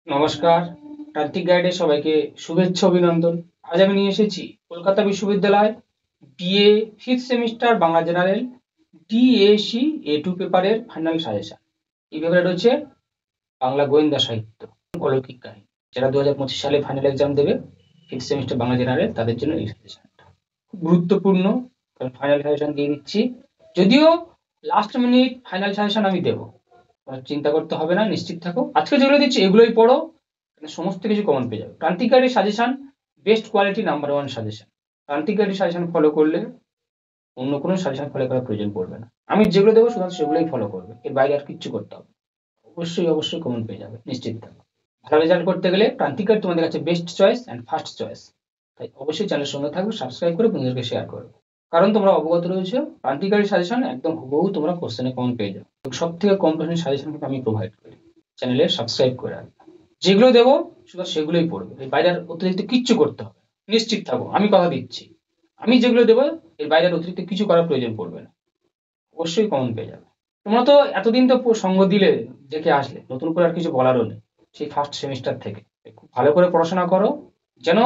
নমস্কার, তান্ত্রিক গাইডে সবাইকে শুভেচ্ছা অভিনন্দন। আজ আমি নিয়ে এসেছি কলকাতা বিশ্ববিদ্যালয় BA fifth semester Bangla general DSC A2 পেপারের ফাইনাল সাজেশন। এই পেপারে রয়েছে বাংলা গোয়েন্দা সাহিত্য, অলৌকিক কাহিনী। যারা 2025 সালে ফাইনাল এক্সাম দেবে ফিফথ সেমিস্টার বাংলা জেনারেল, তাদের জন্য এই সাজেশনটা খুব গুরুত্বপূর্ণ, কারণ ফাইনাল সাজেশন দিয়ে দিচ্ছি। যদিও লাস্ট মিনিট ফাইনাল সাজেশন আমি দেবো, চিন্তা করতে হবে না, নিশ্চিত থাকো। আজকে যেগুলো দিচ্ছি এগুলোই পড়ো, সমস্ত কিছু কমন পেয়ে যাবে। প্রান্তিক গাইডের suggestion best quality, number 1 suggestion. প্রান্তিক গাইডের সাজেশন ফলো করলে অন্য কোনো সাজেশন ফলো করার প্রয়োজন পড়বে না। আমি যেগুলো দেবো শুধু সেগুলোই ফলো করবে, এর বাইরে আর কিচ্ছু করতে হবে। অবশ্যই কমন পেয়ে যাবে, নিশ্চিত থাকো। ভালো রেজাল্ট করতে গেলে প্রান্তিক গাইড তোমাদের কাছে best choice and first choice. তাই অবশ্যই চ্যানেলের সঙ্গে থাকবে, সাবস্ক্রাইব করে বন্ধুদেরকে শেয়ার করবে। কারণ তোমরা অবগত রয়েছে প্রান্তিক গাইডের সাজেশন একদম হুবহু তোমরা কোশ্চেনে কমন পেয়ে যাবে। সব থেকে কম প্রশ্নের সাজেশন কিন্তু আমি প্রোভাইড করি। চ্যানেলে সাবস্ক্রাইব করে রাখবে। যেগুলো দেবো শুধু সেগুলোই পড়বে, এর বাইরে অতিরিক্ত কিচ্ছু করতে হবে, নিশ্চিত থাকো। আমি কথা দিচ্ছি, আমি যেগুলো দেবো এর বাইরে অতিরিক্ত কিছু করার প্রয়োজন পড়বে না। অবশ্যই কমন পেয়ে যাবে। তোমরা তো এতদিন তো সঙ্গ দিলে, দেখে আসলে, নতুন করে আর কিছু বলারও নেই। সেই ফার্স্ট সেমিস্টার থেকে খুব ভালো করে পড়াশোনা করো, যেন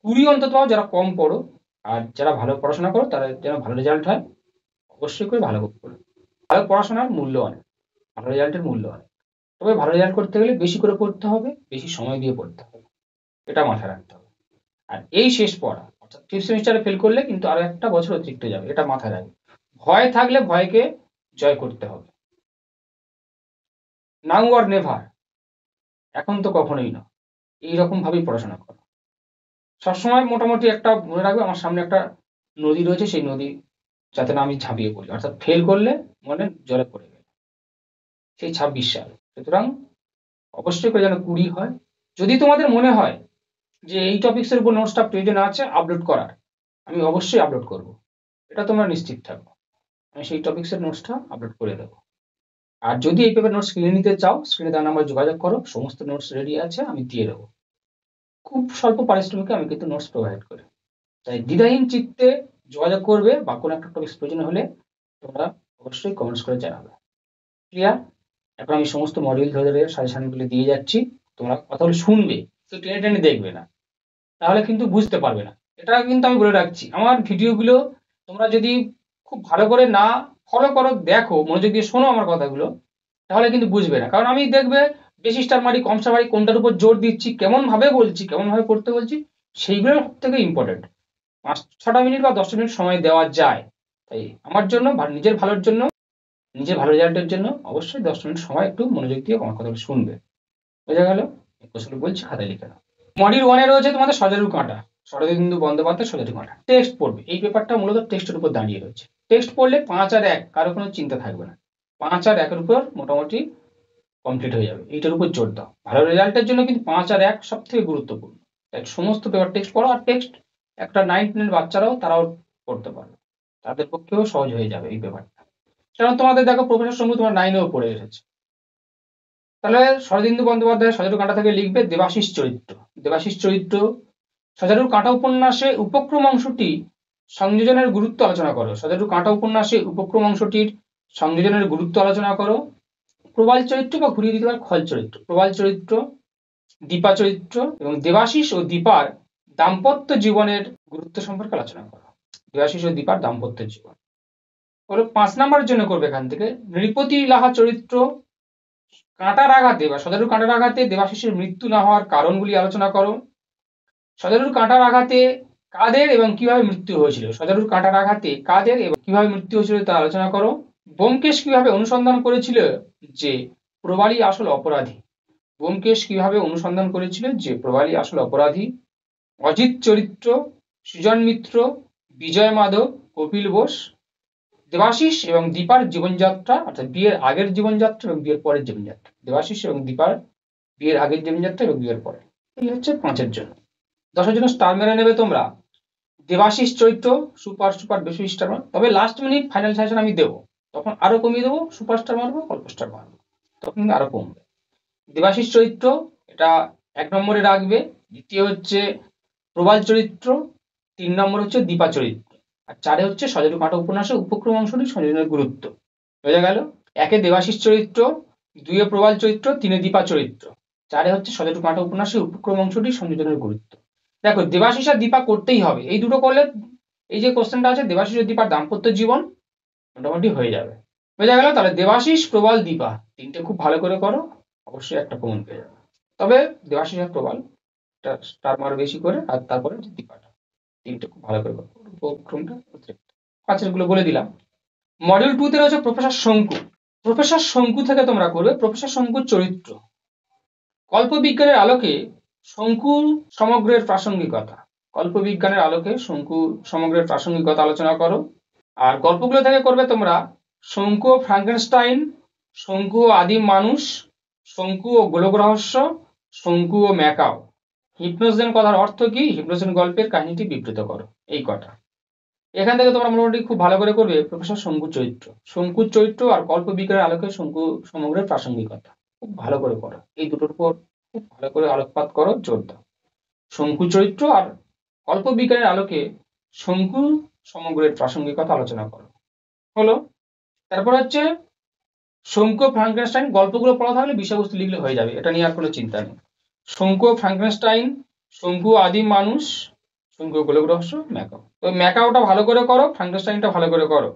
20 অন্তত পাও যারা কম পড়ো, আর যারা ভালো পড়াশোনা করো তারা যেন ভালো রেজাল্ট হয়। অবশ্যই করে ভালো করো। ভালো পড়াশোনার মূল্য অনেক, ভালো রেজাল্টের মূল্য অনেক। তবে ভালো রেজাল্ট করতে গেলে বেশি করে পড়তে হবে, বেশি সময় দিয়ে পড়তে হবে, এটা মাথায় রাখতে হবে। আর এই শেষ পড়া, অর্থাৎ ফিফথ সেমিস্টারে ফেল করলে কিন্তু আরো একটা বছর অতিরিক্ত যাবে, এটা মাথায় রাখবে। ভয় থাকলে ভয়কে জয় করতে হবে। নাও আর নেভার, এখন তো কখনোই না, এইরকম ভাবেই পড়াশোনা করো। সবসময় মোটামুটি একটা মনে রাখবে, আমার সামনে একটা নদী রয়েছে, সেই নদী যাতে না আমি ঝাঁপিয়ে পড়ি, অর্থাৎ ফেল করলে মনে জলে পড়ে গেল, সেই 26 সাল। সুতরাং অবশ্যই করে যেন 20 হয়। যদি তোমাদের মনে হয় যে এই টপিক্সের উপর নোটসটা প্রয়োজন আছে আপলোড করার, আমি অবশ্যই আপলোড করব, এটা তোমরা নিশ্চিত থাকো। আমি সেই টপিক্সের নোটসটা আপলোড করে দেবো। আর যদি এই পেপার নোটস কিনে নিতে চাও, স্ক্রিনে দেওয়া নাম্বার যোগাযোগ করো, সমস্ত নোটস রেডি আছে, আমি দিয়ে দেবো। খুব স্বল্প পারিশ্রমিকে আমি কিন্তু নোটস প্রোভাইড করি। তাই দ্বিধাহীন চিত্তে যোগাযোগ করবে, বা কোনো একটা টপিক্স প্রয়োজন হলে তোমরা অবশ্যই কমেন্টস করে জানাবে। ক্লিয়ার? এখন আমি সমস্ত মডিউল ধরে ধরে সাজেশনগুলো দিয়ে যাচ্ছি, তোমরা কথাগুলো শুনবে, তো টেনে টেনে দেখবে না, তাহলে কিন্তু বুঝতে পারবে না। এটা কিন্তু আমি বলে রাখছি, আমার ভিডিওগুলো তোমরা যদি খুব ভালো করে না ফলো করো, দেখো, মনোযোগ দিয়ে শোনো আমার কথাগুলো, তাহলে কিন্তু বুঝবে না। কারণ আমি দেখবে বেশি স্টার মারি, কম স্টার মারি, কোনটার উপর জোর দিচ্ছি, কেমন ভাবে বলছি, কেমন ভাবে পড়তে বলছি, সেইগুলো সব থেকে ইম্পর্টেন্ট। 5-6টা মিনিট বা 10টা মিনিট সময় দেওয়া যায়। তাই আমার জন্য, নিজের ভালোর জন্য, নিজের ভালো রেজাল্টের জন্য অবশ্যই 10 মিনিট সময় একটু মনোযোগ দিয়ে আমার কথাগুলো শুনবে। বোঝা গেল? কোশ্চেন বলছি, খাতায় লিখে নাও। মডিউল 1 এ রয়েছে তোমাদের সজারু কাঁটা, শরদিন্দু বন্দ্যোপাধ্যায় সজারু কাঁটা। টেক্সট পড়বে, এই পেপারটা মূলত টেক্সটের উপর দাঁড়িয়ে রয়েছে। টেক্সট পড়লে 5 আর 1 কারো কোনো চিন্তা থাকবে না, 5 আর 1 এর উপর মোটামুটি কমপ্লিট হয়ে যাবে। এইটার উপর জোর দাও, ভালো রেজাল্টের জন্য কিন্তু 5 আর 1 সব থেকে গুরুত্বপূর্ণ। তাই সমস্ত পেপার টেক্সট পড়ো, আর টেক্সট একটা 9-10 বাচ্চারাও তারাও পড়তে পারবে, তাদের পক্ষেও সহজ হয়ে যাবে এই পেপারটা। কারণ তোমাদের দেখো প্রফেসর সঙ্গে তোমার 9-এও পড়ে এসেছে। তাহলে শরদিন্দু বন্দ্যোপাধ্যায়ের সজারু কাঁটা থেকে লিখবে দেবাশিস চরিত্র। দেবাশিস চরিত্র, সজারুর কাঁটা উপন্যাসে উপক্রম অংশটি সংযোজনের গুরুত্ব আলোচনা করো। সজারুর কাঁটা উপন্যাসে উপক্রম অংশটির সংযোজনের গুরুত্ব আলোচনা করো। প্রবাল চরিত্র, বা ঘুরিয়ে দিতে পারে খল চরিত্র, প্রবাল চরিত্র, দীপা চরিত্র এবং দেবাশিস ও দীপার দাম্পত্য জীবনের গুরুত্ব সম্পর্কে আলোচনা করো। দেবাশিস ও দীপার দাম্পত্য জীবন হলো 5 নাম্বারের জন্য করবে। এখান থেকে নৃপতি লাহা চরিত্র, কাঁটার আঘাতে বা সজারুর কাঁটার আঘাতে দেবাশিসের মৃত্যু না হওয়ার কারণগুলি আলোচনা করো। সজারুর কাঁটার আঘাতে কাদের এবং কিভাবে মৃত্যু হয়েছিল, সজারুর কাঁটার আঘাতে কাদের এবং কিভাবে মৃত্যু হয়েছিল তা আলোচনা করো। ব্যোমকেশ কিভাবে অনুসন্ধান করেছিল যে প্রবালী আসল অপরাধী, ব্যোমকেশ কিভাবে অনুসন্ধান করেছিল যে প্রবালী আসল অপরাধী। অজিত চরিত্র, সুজন মিত্র, বিজয় মাধব, কপিল বোস, দেবাশিস এবং দীপার জীবনযাত্রা, অর্থাৎ বিয়ের আগের জীবনযাত্রা এবং বিয়ের পরের জীবনযাত্রা। দেবাশিস এবং দীপার বিয়ের আগের জীবনযাত্রা এবং বিয়ের পরে। এই হচ্ছে 5-এর জন্য। 10-এর জন্য স্টার মেরে নেবে তোমরা। দেবাশিস চরিত্র সুপার সুপার বেশি স্টার মার, তবে লাস্ট মিনিট ফাইনাল সাজেশন আমি দেবো, তখন আরো কমিয়ে দেবো, সুপার স্টার মারবো, অল্প স্টার মারবো, তখন আরো কমবে। দেবাশিস চরিত্র এটা 1 নম্বরে রাখবে। দ্বিতীয় হচ্ছে প্রবাল চরিত্র, 3 নম্বর হচ্ছে দীপা চরিত্র, আর 4-এ হচ্ছে সজারু কাঁটা উপন্যাসের উপক্রম অংশটি সংযোজনের গুরুত্ব। বোঝা গেল? 1-এ দেবাশিস চরিত্র, 2-এ প্রবাল চরিত্র, 3-এ দীপা চরিত্র। 4 হচ্ছে সতেরো কাঁটা উপন্যাসের উপক্রম অংশটি সংযোজনের গুরুত্ব। দেখো দেবাশিস আর দীপা করতেই হবে, এই দুটো করলে এই যে কোশ্চেনটা আছে দেবাশিস আর দীপার দাম্পত্য জীবন মোটামুটি হয়ে যাবে। বোঝা গেল? তাহলে দেবাশিস, প্রবাল, দীপা তিনটে খুব ভালো করে করো, অবশ্যই একটা কমন পেয়ে যাবে। তবে দেবাশিস আর প্রবাল স্টার মারো বেশি করে, আর তারপরে হচ্ছে দীপাটা, তিনটে খুব ভালো করে করো। উপক্রমটা অতিরিক্ত। পাঁচের গুলো বলে দিলাম। মডিউল 2 তে রয়েছে প্রফেসর শঙ্কু। প্রফেসর শঙ্কু থেকে তোমরা করবে প্রফেসর শঙ্কুর চরিত্র। কল্পবিজ্ঞানের আলোকে শঙ্কু সমগ্রের প্রাসঙ্গিকতা। কল্পবিজ্ঞানের আলোকে শঙ্কু সমগ্রের প্রাসঙ্গিকতা আলোচনা করো। আর গল্পগুলো থেকে করবে তোমরা শঙ্কু ও ফ্রাঙ্কেনস্টাইন, শঙ্কু ও আদিম মানুষ, শঙ্কু ও গোলক রহস্য, শঙ্কু ও ম্যাকাও। হিপনোজেন কথার অর্থ কি? হিপনোজেন গল্পের কাহিনীটি বিবৃত করো। এই কটা এখান থেকে তোমরা মোটামুটি খুব ভালো করে করবে প্রফেসর শঙ্কুর চরিত্র, শঙ্কুর চরিত্র আর কল্পবিজ্ঞানের আলোকে শঙ্কু সমগ্রের প্রাসঙ্গিকতা খুব ভালো করে করো। এই দুটোর উপর খুব ভালো করে আলোকপাত করো, জোর দাও। শঙ্কু চরিত্র আর কল্পবিজ্ঞানের আলোকে শঙ্কু সমগ্রের প্রাসঙ্গিকতা আলোচনা করো। হলো। তারপর হচ্ছে শঙ্কু ও ফ্রাঙ্কেনস্টাইন, গল্পগুলো পড়া থাকলে বিষয়বস্তু লিখলে হয়ে যাবে, এটা নিয়ে আর কোনো চিন্তা নেই। শঙ্কু ও ফ্রাঙ্কেনস্টাইন, শঙ্কু আদিম মানুষ, শঙ্কু গোলক রহস্য, ম্যাকাও। তো ম্যাকাওটা ভালো করে করো, ফ্রাঙ্কেনস্টাইনটা ভালো করে করো।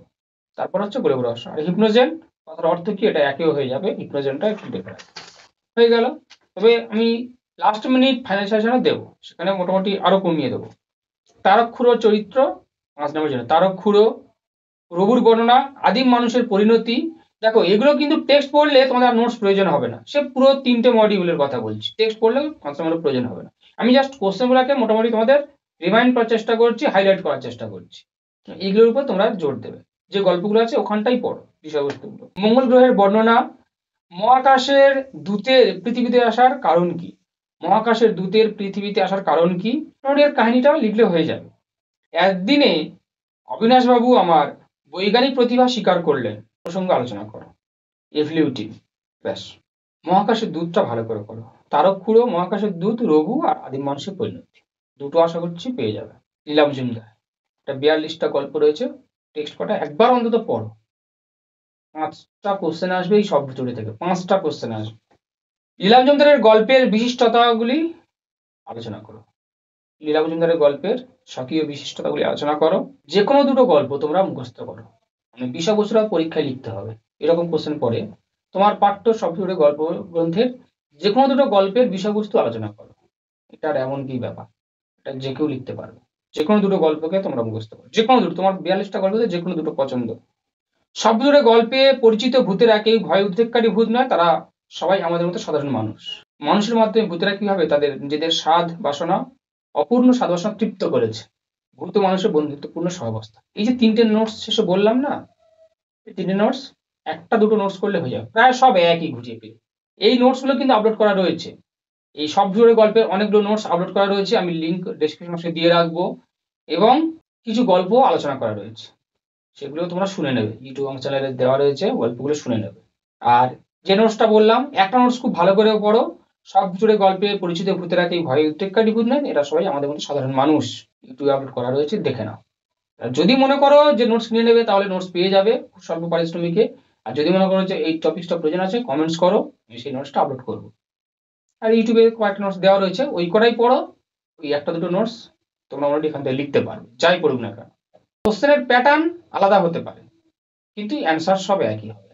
তারপর হচ্ছে গোলক রহস্য। আর হিপনোজেন কথার অর্থ কি? এটা একই হয়ে যাবে, হিপনোজেনটা একটু দেখে হয়ে গেল। তবে আমি লাস্ট মিনিট ফাইনাল সেশনে দেবো, সেখানে মোটামুটি আরো কমিয়ে দেবো। তারকখুড়ো চরিত্র 5 নম্বর জন্য তারকখুড়ো, রঘুর বর্ণনা, আদিম মানুষের পরিণতি। দেখো এগুলো কিন্তু টেক্সট পড়লে তোমাদের আর নোটস প্রয়োজন হবে না, সে পুরো 3টে মডিউলের কথা বলছি, টেক্সট পড়লে 5 নম্বরের প্রয়োজন হবে না। আমি জাস্ট কোশ্চেনগুলোকে মোটামুটি তোমাদের রিমাইন্ড করার চেষ্টা করছি, হাইলাইট করার চেষ্টা করছি। এইগুলোর উপর তোমরা জোর দেবে, যে গল্পগুলো আছে ওখানটাই পড়ো বিষয়বস্তুগুলো। মঙ্গল গ্রহের বর্ণনা, মহাকাশের দূতের পৃথিবীতে আসার কারণ কি? মহাকাশের দূতের পৃথিবীতে আসার কারণ কি? এর কাহিনীটাও লিখলে হয়ে যাবে। একদিনে অবিনাশবাবু আমার বৈজ্ঞানিক প্রতিভা স্বীকার করলেন, প্রসঙ্গ আলোচনা করো। এফলিউটি, ব্যাস। মহাকাশের দূতটা ভালো করে করো। তারকখুড়ো, মহাকাশের দূত, রঘু আর আদিম মানুষের পরিণতি, দুটো আশা করছি পেয়ে যাবে। লীলা মজুমদার, এটা 42টা গল্প রয়েছে, টেক্সট কটা একবার অন্তত পড়ো। 5টা কোশ্চেন আসবে এই সব জুড়ে থেকে, 5টা কোশ্চেন আসবে। লীলা মজুমদারের গল্পের বিশিষ্টতাগুলি আলোচনা করো। লীলা মজুমদারের গল্পের স্বকীয় বিশিষ্টতাগুলি আলোচনা করো। যে কোনো দুটো গল্প তোমরা মুখস্থ করো, মানে বিষয়বস্তুটা পরীক্ষায় লিখতে হবে, এরকম কোশ্চেন পড়ে। তোমার পাঠ্য সবগুলো গল্প গ্রন্থের যে কোনো দুটো গল্পের বিষয়বস্তু আলোচনা করো। এটার এমন কি ব্যাপার, এটা যে কেউ লিখতে পারবে। যে কোনো দুটো গল্পকে তোমরা মুখস্থ করো, যে কোনো দুটো, তোমার 42টা গল্পতে যে কোনো দুটো পছন্দ। সব দুটো গল্পে পরিচিত ভূতেরা কেউ ভয় উদ্রেককারী ভূত নয়, তারা সবাই আমাদের মতো সাধারণ মানুষ। মানুষের মাধ্যমে ভূতেরা কিভাবে তাদের নিজেদের স্বাদ বাসনা, অপূর্ণ স্বাদ বাসনা তৃপ্ত করেছে। ভূত মানুষের বন্ধুত্বপূর্ণ সহাবস্থা। এই যে 3টে নোটস শেষে বললাম না, এই 3টে নোটস একটা দুটো নোটস করলে হয়ে যাবে, প্রায় সব একই ঘুরিয়ে ফিরে। এই নোটস গুলো কিন্তু আপলোড করা রয়েছে, এই সব জোড়ে গল্পের অনেকগুলো নোটস আপলোড করা রয়েছে, আমি লিঙ্ক ডেসক্রিপশন বক্সে দিয়ে রাখবো। এবং কিছু গল্প আলোচনা করা রয়েছে, সেগুলো তোমরা শুনে নেবে, ইউটিউব আমার চ্যানেলে দেওয়া রয়েছে, গল্পগুলো শুনে নেবে। আর যে নোটসটা বললাম, একটা নোটস খুব ভালো করে পড়ো। সব জুড়ে গল্পে পরিচিত ভূতেরা কেউ ভয় উদ্রেককারী ভূত নয়, এরা সবাই আমাদের মতো সাধারণ মানুষ, ইউটিউবে আপলোড করা রয়েছে, দেখে নাও। আর যদি মনে করো যে নোটস নিয়ে নেবে, তাহলে নোটস পেয়ে যাবে খুব স্বল্প পারিশ্রমিকে। আর যদি মনে করো যে এই টপিকসটা প্রয়োজন আছে, কমেন্টস করো, আমি সেই নোটসটা আপলোড করবো। আর ইউটিউবে কয়েকটা নোটস দেওয়া রয়েছে, ওই কটাই পড়ো। ওই একটা দুটো নোটস তোমরা অলরেডি এখান থেকে লিখতে পারবে, যাই পড়ুক না কেন। কোশ্চেনের প্যাটার্ন আলাদা হতে পারে, কিন্তু অ্যান্সার সব একই হবে।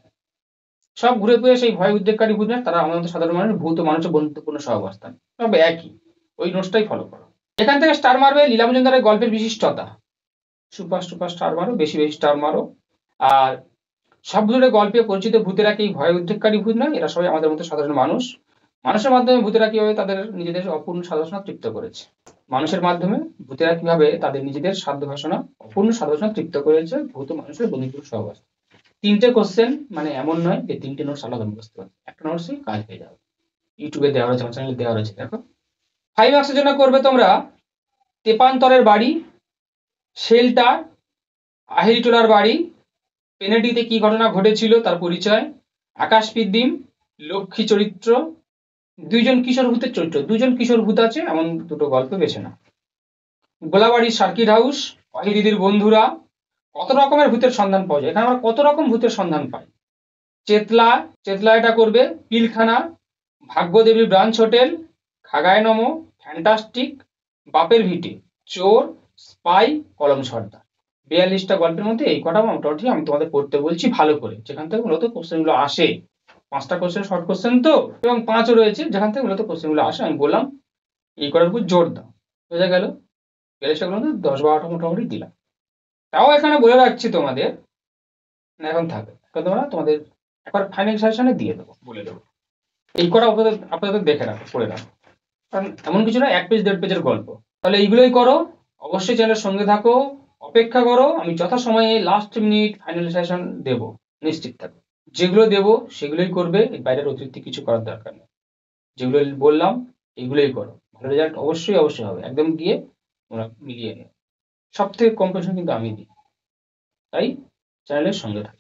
সব ঘুরে ফিরে সেই ভয় উদ্রেককারী ভূত নয়, তারা আমাদের সাধারণ মানুষ, ভূত ও মানুষের বন্ধুত্বপূর্ণ সহাবস্থান, সব একই। ওই নোটসটাই ফলো করো। এখান থেকে স্টার মারবে লীলা মজুমদারের গল্পের বিশিষ্টতা, সুপার সুপার স্টার মারো, বেশি বেশি স্টার মারো। আর সব ধরনের গল্পে পরিচিত ভূতেরা কি ভয় উদ্রেককারী ভূত নয়, এরা সবাই আমাদের মতো সাধারণ মানুষ। মানুষের মাধ্যমে ভূতেরা কিভাবে তাদের নিজেদের অপূর্ণ সাধনা তৃপ্ত করেছে। মানুষের মাধ্যমে ভূতেরা কিভাবে তাদের নিজেদের সাধ্য বাসনা, অপূর্ণ সাধনা তৃপ্ত করেছে, ভূত মানুষের বন্ধুত্ব সহবাস। 3টে কোশ্চেন, মানে এমন নয় যে 3টে নোটস আলাদা মুখস্থ করতে, একটা নোটসই কাজ হয়ে যাবে। ইউটিউবে দেওয়া রয়েছে, আমার চ্যানেলে দেওয়া রয়েছে, দেখো। 5 মার্কসের জন্য করবে তোমরা তেপান্তরের বাড়ি, শেল্টার, আহিরিটোলার বাড়ি, পেনেডিতে কি ঘটনা ঘটেছিল তার পরিচয়, আকাশপিদ্দিম, লক্ষ্মী চরিত্র, 2জন কিশোর ভূতের চরিত্র, 2জন কিশোর ভূত আছে এমন দুটো গল্প বেছে নাও। গোলাবাড়ির সার্কিট হাউস, অহিরিদির বন্ধুরা, কত রকমের ভূতের সন্ধান পাওয়া যায়, এখানে আমরা কত রকম ভূতের সন্ধান পাই। চেতলা, চেতলা এটা করবে। পিলখানা, ভাগ্যদেবী ব্রাঞ্চ হোটেল, খাগায় নমো, ফ্যান্টাস্টিক, বাপের ভিটে, চোর, স্পাই, কলম সর্দার। 42টা গল্পের মধ্যে এই কটা মোটামুটি আমি তোমাদের পড়তে বলছি ভালো করে, যেখান থেকে মূলত কোশ্চেন গুলো আসে। 5টা কোশ্চেন শর্ট কোশ্চেন তো, এবং 5ও রয়েছে যেখান থেকে মূলত কোশ্চেন গুলো আসে। আমি বললাম এই কটার উপর জোর দাও, বোঝা গেল। 42টা গুলো 10-12টা মোটামুটি দিলাম। তাও এখানে বলে রাখছি তোমাদের, না এখন থাকবে, এখন তোমরা তোমাদের একবার ফাইনাল সাজেশনে দিয়ে দেবো, বলে দেবো। এই কটা আপাতত আপাতত দেখে রাখো, পড়ে রাখো, কারণ এমন কিছু না 1 পেজ 1.5 পেজের গল্প। তাহলে এইগুলোই করো, অবশ্যই চ্যানেলের সঙ্গে থাকো, অপেক্ষা করো, আমি যথাসময়ে লাস্ট মিনিট ফাইনাল সেশন দেবো, নিশ্চিত থাকো। যেগুলো দেবো সেগুলোই করবে, এর বাইরের অতিরিক্ত কিছু করার দরকার নেই। যেগুলো বললাম এগুলোই করো, ভালো রেজাল্ট অবশ্যই অবশ্যই হবে, একদম গিয়ে তোমরা মিলিয়ে নিও। সব থেকে কম কোশ্চেন কিন্তু আমি দিই, তাই চ্যানেলের সঙ্গে থাকো।